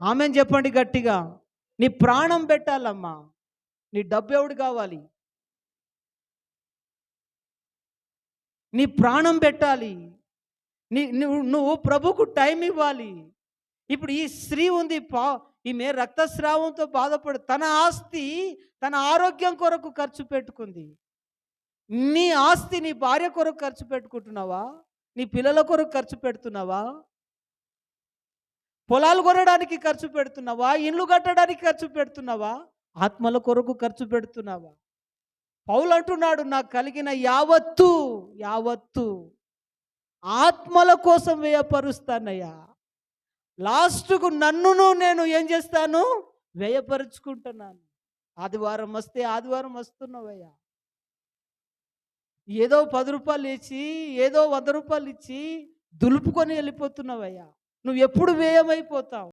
Amen చెప్పండి గట్టిగా. నీ ప్రాణం పెట్టాలమ్మా. నీ డబ్బు ఎవడు కావాలి? నీ ప్రాణం పెట్టాలి. నువ్వు ప్రభుకు టైం ఇవ్వాలి. ఇప్పుడు ఈ స్త్రీ ఉంది, ఈమె రక్తస్రావంతో బాధపడు తన ఆస్తి తన ఆరోగ్యం కొరకు ఖర్చు పెట్టుకుంది. నీ ఆస్తి నీ భార్య కొరకు ఖర్చు పెట్టుకుంటున్నావా? నీ పిల్లల కొరకు ఖర్చు పెడుతున్నావా? పొలాలు కొనడానికి ఖర్చు పెడుతున్నావా? ఇల్లు కట్టడానికి ఖర్చు పెడుతున్నావా? ఆత్మల కొరకు ఖర్చు పెడుతున్నావా? పౌలు అంటున్నాడు, నాకు కలిగిన యావత్తు యావత్తు ఆత్మల కోసం వ్యయపరుస్తానయ్యా. లాస్ట్కు నన్నును నేను ఏం చేస్తాను? వ్యయపరుచుకుంటున్నాను. ఆదివారం వస్తే ఆదివారం వస్తున్నావయ్యా. ఏదో 10 రూపాయలు ఇచ్చి, ఏదో 100 రూపాయలు ఇచ్చి దులుపుకొని వెళ్ళిపోతున్నావయ్యా. నువ్వు ఎప్పుడు వ్యయమైపోతావు?